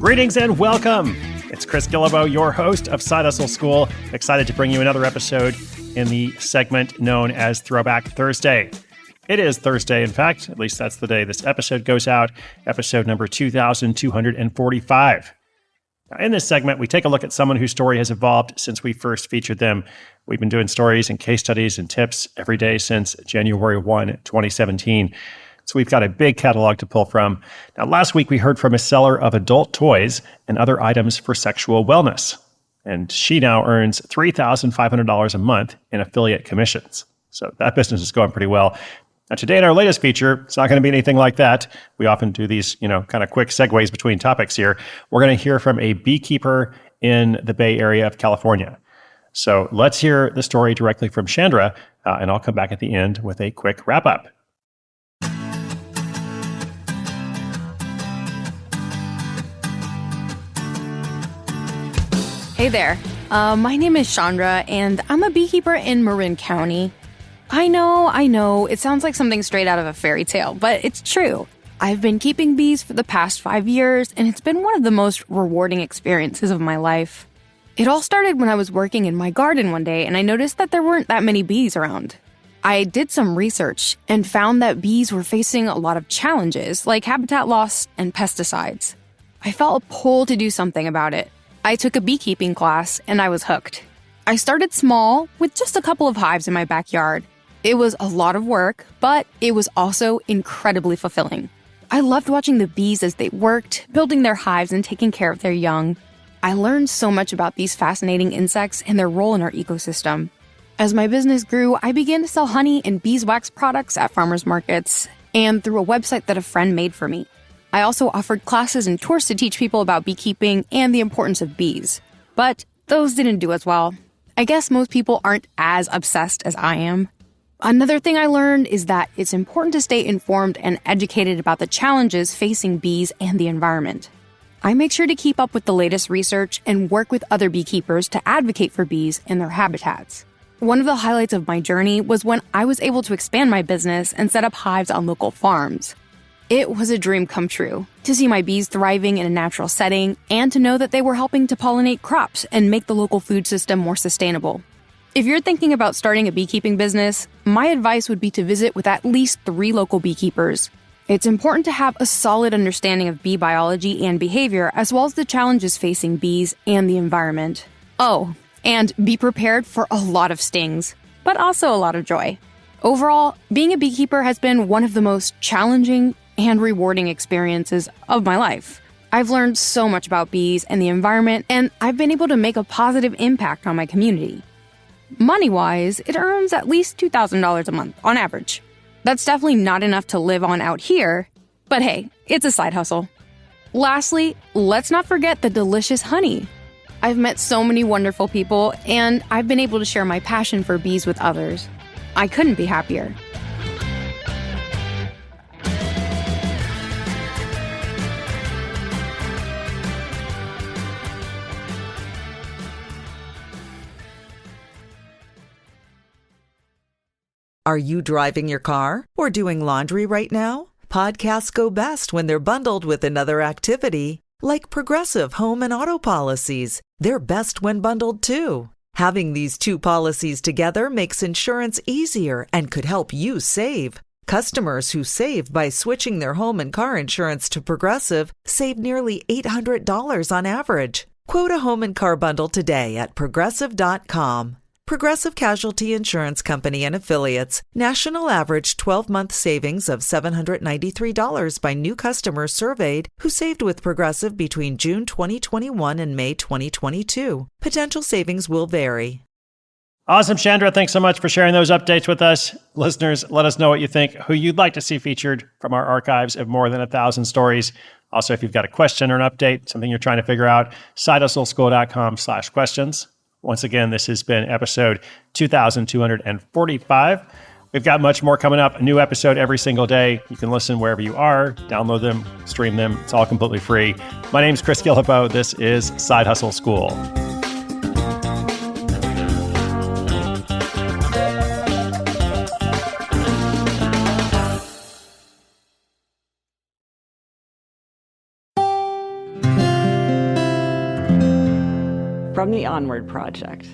Greetings and welcome. It's Chris Guillebeau, your host of Side Hustle School. Excited to bring you another episode in the segment known as Throwback Thursday. It is Thursday, in fact, at least that's the day this episode goes out, episode number 2245. Now, in this segment, we take a look at someone whose story has evolved since we first featured them. We've been doing stories and case studies and tips every day since January 1, 2017. So we've got a big catalog to pull from. Now, last week, we heard from a seller of adult toys and other items for sexual wellness. And she now earns $3,500 a month in affiliate commissions. So that business is going pretty well. Now, today in our latest feature, it's not going to be anything like that. We often do these, kind of quick segues between topics here. We're going to hear from a beekeeper in the Bay Area of California. So let's hear the story directly from Chandra, and I'll come back at the end with a quick wrap-up. Hey there. My name is Chandra, and I'm a beekeeper in Marin County. I know, it sounds like something straight out of a fairy tale, but it's true. I've been keeping bees for the past 5 years, and it's been one of the most rewarding experiences of my life. It all started when I was working in my garden one day, and I noticed that there weren't that many bees around. I did some research and found that bees were facing a lot of challenges, like habitat loss and pesticides. I felt a pull to do something about it. I took a beekeeping class, and I was hooked. I started small, with just a couple of hives in my backyard. It was a lot of work, but it was also incredibly fulfilling. I loved watching the bees as they worked, building their hives and taking care of their young. I learned so much about these fascinating insects and their role in our ecosystem. As my business grew, I began to sell honey and beeswax products at farmers markets and through a website that a friend made for me. I also offered classes and tours to teach people about beekeeping and the importance of bees. But those didn't do as well. I guess most people aren't as obsessed as I am. Another thing I learned is that it's important to stay informed and educated about the challenges facing bees and the environment. I make sure to keep up with the latest research and work with other beekeepers to advocate for bees and their habitats. One of the highlights of my journey was when I was able to expand my business and set up hives on local farms. It was a dream come true to see my bees thriving in a natural setting and to know that they were helping to pollinate crops and make the local food system more sustainable. If you're thinking about starting a beekeeping business, my advice would be to visit with at least 3 local beekeepers. It's important to have a solid understanding of bee biology and behavior, as well as the challenges facing bees and the environment. Oh, and be prepared for a lot of stings, but also a lot of joy. Overall, being a beekeeper has been one of the most challenging and rewarding experiences of my life. I've learned so much about bees and the environment, and I've been able to make a positive impact on my community. Money-wise, it earns at least $2,000 a month on average. That's definitely not enough to live on out here, but hey, it's a side hustle. Lastly, let's not forget the delicious honey. I've met so many wonderful people, and I've been able to share my passion for bees with others. I couldn't be happier. Are you driving your car or doing laundry right now? Podcasts go best when they're bundled with another activity, like Progressive home and auto policies. They're best when bundled too. Having these 2 policies together makes insurance easier and could help you save. Customers who save by switching their home and car insurance to Progressive save nearly $800 on average. Quote a home and car bundle today at Progressive.com. Progressive Casualty Insurance Company and Affiliates. National average 12-month savings of $793 by new customers surveyed who saved with Progressive between June 2021 and May 2022. Potential savings will vary. Awesome, Chandra. Thanks so much for sharing those updates with us. Listeners, let us know what you think, who you'd like to see featured from our archives of more than 1,000 stories. Also, if you've got a question or an update, something you're trying to figure out, sidehustleschool.com/questions. Once again, this has been episode 2245. We've got much more coming up, a new episode every single day. You can listen wherever you are, download them, stream them. It's all completely free. My name is Chris Guillebeau. This is Side Hustle School. from the Onward Project.